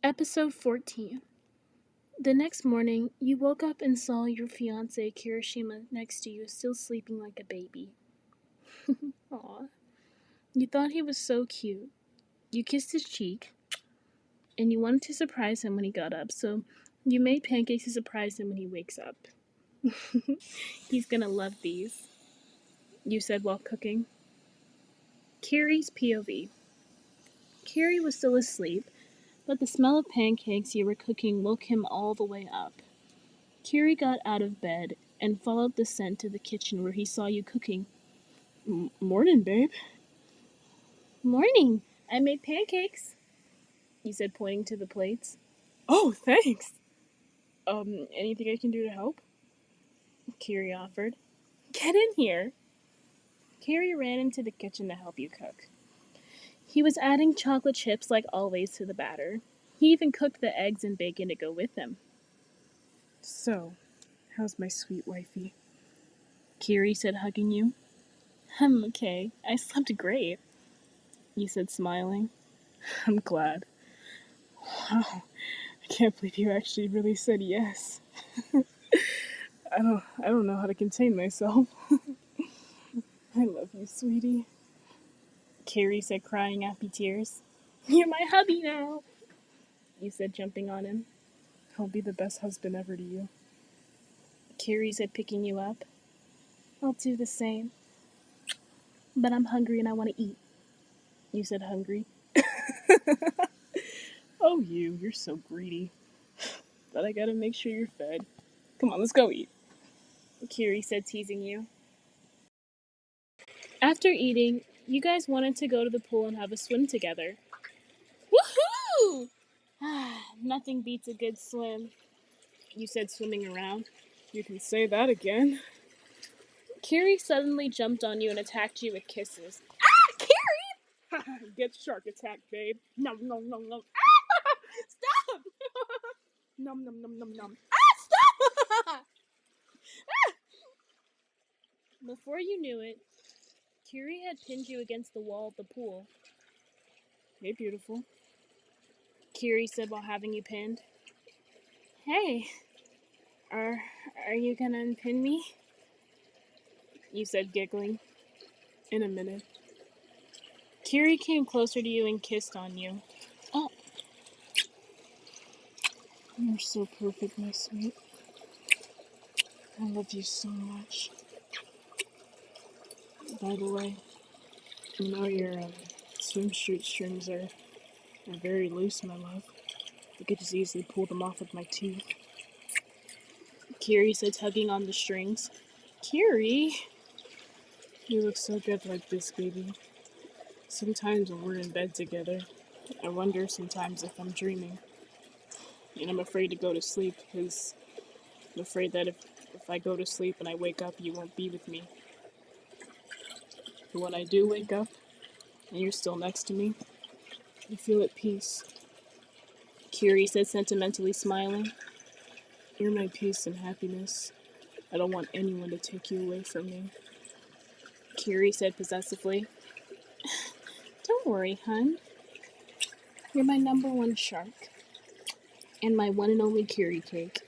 Episode 14. The next morning, you woke up and saw your fiancé Kirishima next to you, still sleeping like a baby. Aw. You thought he was so cute. You kissed his cheek, and you wanted to surprise him when he got up, so you made pancakes to surprise him when he wakes up. He's gonna love these, you said while cooking. Kiri's POV. Kiri was still asleep, but the smell of pancakes you were cooking woke him all the way up. Kiri got out of bed and followed the scent to the kitchen where he saw you cooking. Morning, babe. Morning. I made pancakes, you said, pointing to the plates. Oh, thanks. Anything I can do to help? Kiri offered. Get in here. Kiri ran into the kitchen to help you cook. He was adding chocolate chips like always to the batter. He even cooked the eggs and bacon to go with them. So, how's my sweet wifey? Kiri said, hugging you. I'm okay. I slept great, you said, smiling. I'm glad. Wow, I can't believe you actually really said yes. I don't know how to contain myself. I love you, sweetie. Kiri said, crying happy tears. You're my hubby now, you said, jumping on him. I'll be the best husband ever to you. Kiri said, picking you up. I'll do the same. But I'm hungry and I want to eat, you said, hungry. Oh, you're so greedy. But I gotta make sure you're fed. Come on, let's go eat, Kiri said, teasing you. After eating, you guys wanted to go to the pool and have a swim together. Woohoo! Nothing beats a good swim, you said, swimming around. You can say that again. Kiri suddenly jumped on you and attacked you with kisses. Ah, Kiri! Get shark attack, babe. Nom nom nom nom. Ah! Stop! Nom nom nom nom nom. Ah, stop! Before you knew it, Kiri had pinned you against the wall of the pool. Hey, beautiful, Kiri said while having you pinned. Hey, are you gonna unpin me? You said, giggling. In a minute. Kiri came closer to you and kissed on you. Oh, you're so perfect, my sweet. I love you so much. By the way, you know your swimsuit strings are very loose, my love. I could just easily pull them off with my teeth. Kiri said, tugging on the strings. Kiri, you look so good like this, baby. Sometimes when we're in bed together, I wonder sometimes if I'm dreaming. And I'm afraid to go to sleep because I'm afraid that if I go to sleep and I wake up, you won't be with me. But when I do wake up and you're still next to me, I feel at peace. Kiri said, sentimentally smiling. You're my peace and happiness. I don't want anyone to take you away from me. Kiri said possessively. Don't worry, hun. You're my number one shark. And my one and only Kiri cake.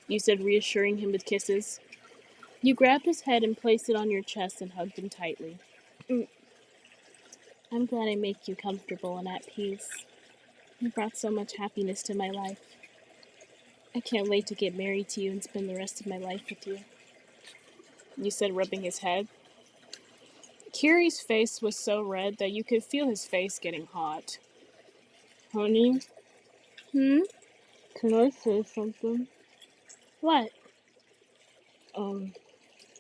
You said, reassuring him with kisses. You grabbed his head and placed it on your chest and hugged him tightly. I'm glad I make you comfortable and at peace. You brought so much happiness to my life. I can't wait to get married to you and spend the rest of my life with you. You said, rubbing his head. Kiri's face was so red that you could feel his face getting hot. Honey? Can I say something? What?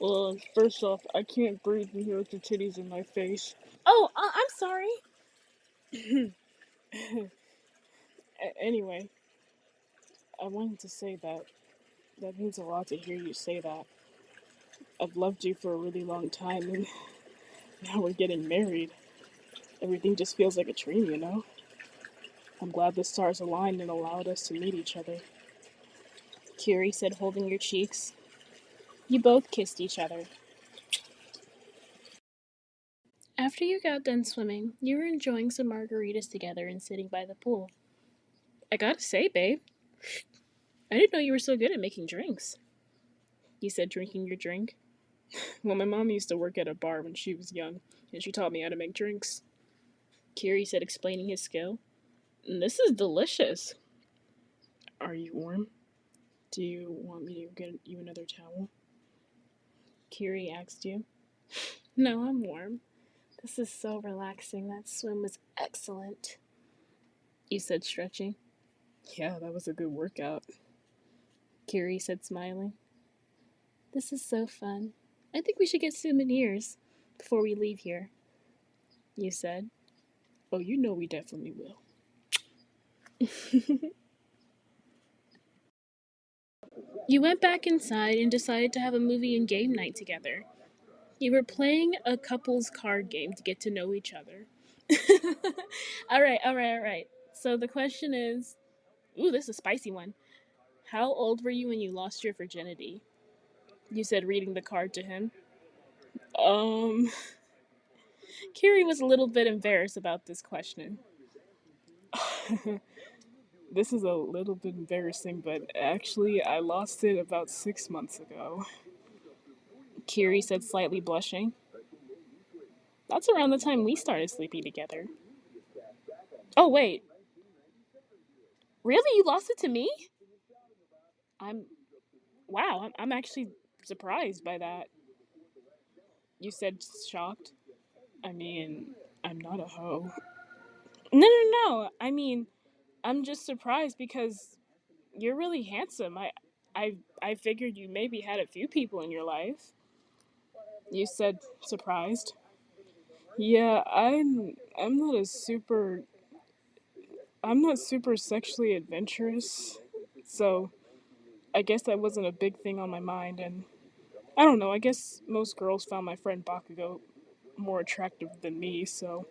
Well, first off, I can't breathe in here with your titties in my face. Oh, I'm sorry. Anyway, I wanted to say that means a lot to hear you say that. I've loved you for a really long time, and now we're getting married. Everything just feels like a dream, you know? I'm glad the stars aligned and allowed us to meet each other. Kiri said, holding your cheeks. You both kissed each other. After you got done swimming, you were enjoying some margaritas together and sitting by the pool. I gotta say, babe, I didn't know you were so good at making drinks. You said, drinking your drink. Well, my mom used to work at a bar when she was young, and she taught me how to make drinks. Kiri said, explaining his skill. This is delicious. Are you warm? Do you want me to get you another towel? Kiri asked you. No, I'm warm. This is so relaxing. That swim was excellent. You said, stretching. Yeah, that was a good workout. Kiri said, smiling. This is so fun. I think we should get souvenirs before we leave here. You said. Oh, you know we definitely will. You went back inside and decided to have a movie and game night together. You were playing a couple's card game to get to know each other. All right. So the question is, ooh, this is a spicy one. How old were you when you lost your virginity? You said, reading the card to him. Um, Kiri was a little bit embarrassed about this question. This is a little bit embarrassing, but actually, I lost it about 6 months ago. Kiri said, slightly blushing. That's around the time we started sleeping together. Oh, wait. Really? You lost it to me? I'm. Wow, I'm actually surprised by that. You said, shocked. I mean, I'm not a hoe. No. I mean, I'm just surprised because you're really handsome. I figured you maybe had a few people in your life. You said, surprised. Yeah, I'm not a super I'm not super sexually adventurous. So, I guess that wasn't a big thing on my mind, and I don't know, I guess most girls found my friend Bakugo more attractive than me, so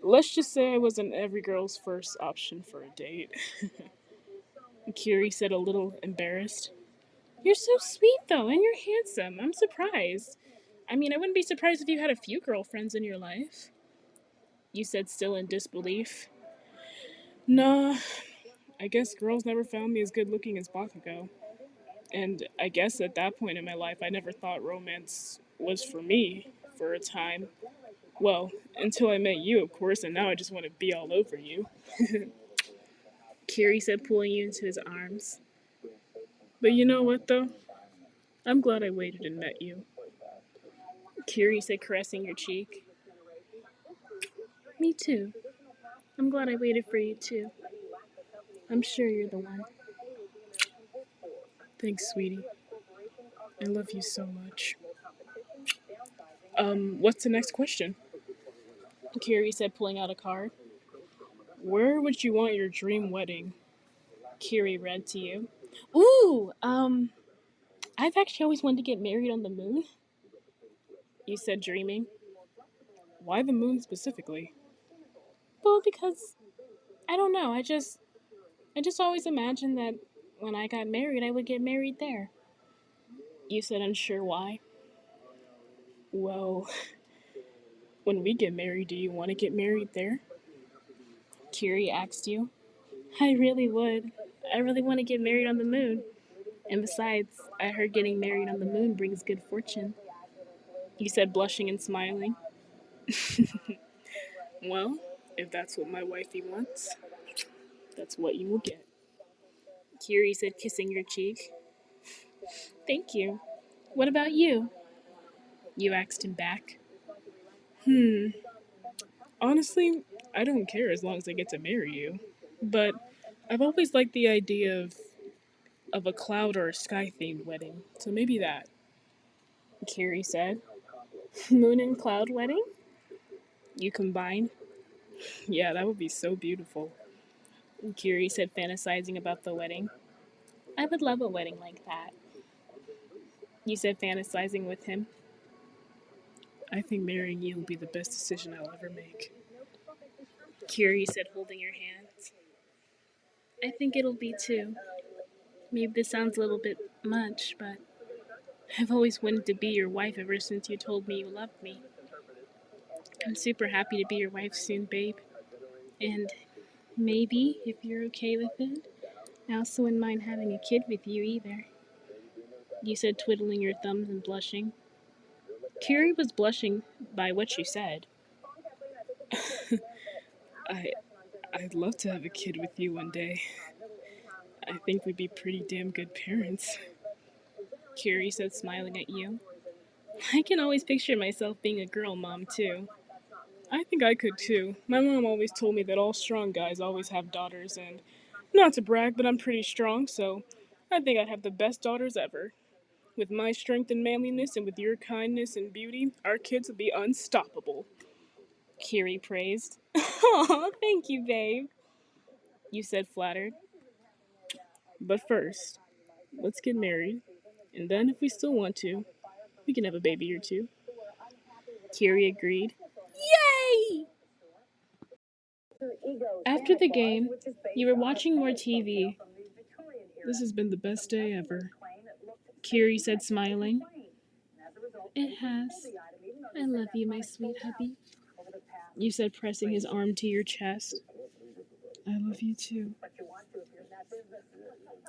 let's just say I wasn't every girl's first option for a date. Kiri said, a little embarrassed. You're so sweet though, and you're handsome. I'm surprised. I mean, I wouldn't be surprised if you had a few girlfriends in your life. You said, still in disbelief. Nah, I guess girls never found me as good looking as Bakugo. And I guess at that point in my life, I never thought romance was for me for a time. Well, until I met you, of course, and now I just want to be all over you. Kiri said, pulling you into his arms. But you know what, though? I'm glad I waited and met you. Kiri said, caressing your cheek. Me too. I'm glad I waited for you, too. I'm sure you're the one. Thanks, sweetie. I love you so much. What's the next question? Kiri said, pulling out a card. Where would you want your dream wedding? Kiri read to you. Ooh, I've actually always wanted to get married on the moon. You said, dreaming. Why the moon specifically? Well, because I don't know. I just always imagined that when I got married, I would get married there. You said, unsure why. Well, when we get married, do you want to get married there? Kiri asked you. I really would. I really want to get married on the moon. And besides, I heard getting married on the moon brings good fortune. You said, blushing and smiling. Well, if that's what my wifey wants, that's what you will get. Kiri said, kissing your cheek. Thank you. What about you? You asked him back. Honestly, I don't care as long as I get to marry you. But I've always liked the idea of a cloud or a sky themed wedding, so maybe that. Kiri said. Moon and cloud wedding? You combine? Yeah, that would be so beautiful. Kiri said, fantasizing about the wedding. I would love a wedding like that. You said, fantasizing with him. I think marrying you will be the best decision I'll ever make. Kiri said, holding your hands. I think it'll be too. Maybe this sounds a little bit much, but I've always wanted to be your wife ever since you told me you loved me. I'm super happy to be your wife soon, babe. And maybe, if you're okay with it, I also wouldn't mind having a kid with you either. You said, twiddling your thumbs and blushing. Kiri was blushing by what you said. I'd love to have a kid with you one day. I think we'd be pretty damn good parents. Kiri said, smiling at you. I can always picture myself being a girl mom, too. I think I could, too. My mom always told me that all strong guys always have daughters, and not to brag, but I'm pretty strong, so I think I'd have the best daughters ever. With my strength and manliness, and with your kindness and beauty, our kids would be unstoppable. Kiri praised. Aw, thank you, babe. You said, flattered. But first, let's get married, and then if we still want to, we can have a baby or two. Kiri agreed. Yay! After the game, you were watching more TV. This has been the best day ever, Kiri said, smiling. It has. I love you, my sweet hubby. You said, pressing his arm to your chest. I love you too.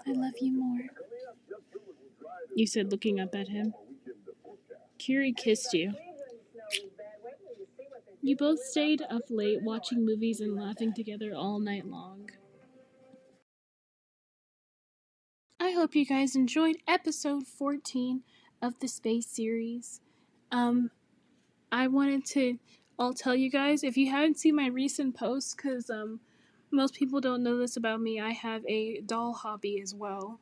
I love you more. You said, looking up at him. Kiri kissed you. You both stayed up late watching movies and laughing together all night long. I hope you guys enjoyed episode 14 of the Space series. I wanted to I'll tell you guys, if you haven't seen my recent posts, because most people don't know this about me, I have a doll hobby as well.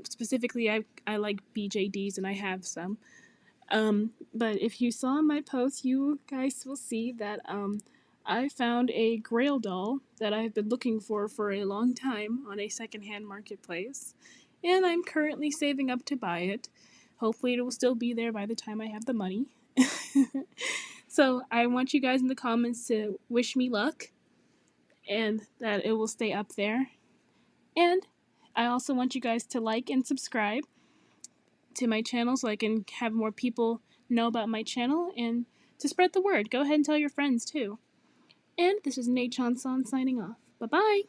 Specifically, I like BJDs and I have some. But if you saw my post, you guys will see that I found a Grail doll that I've been looking for a long time on a secondhand marketplace, and I'm currently saving up to buy it. Hopefully, it will still be there by the time I have the money. So I want you guys in the comments to wish me luck and that it will stay up there. And I also want you guys to like and subscribe to my channel so I can have more people know about my channel and to spread the word. Go ahead and tell your friends too. And this is Nate Chanson signing off. Bye bye!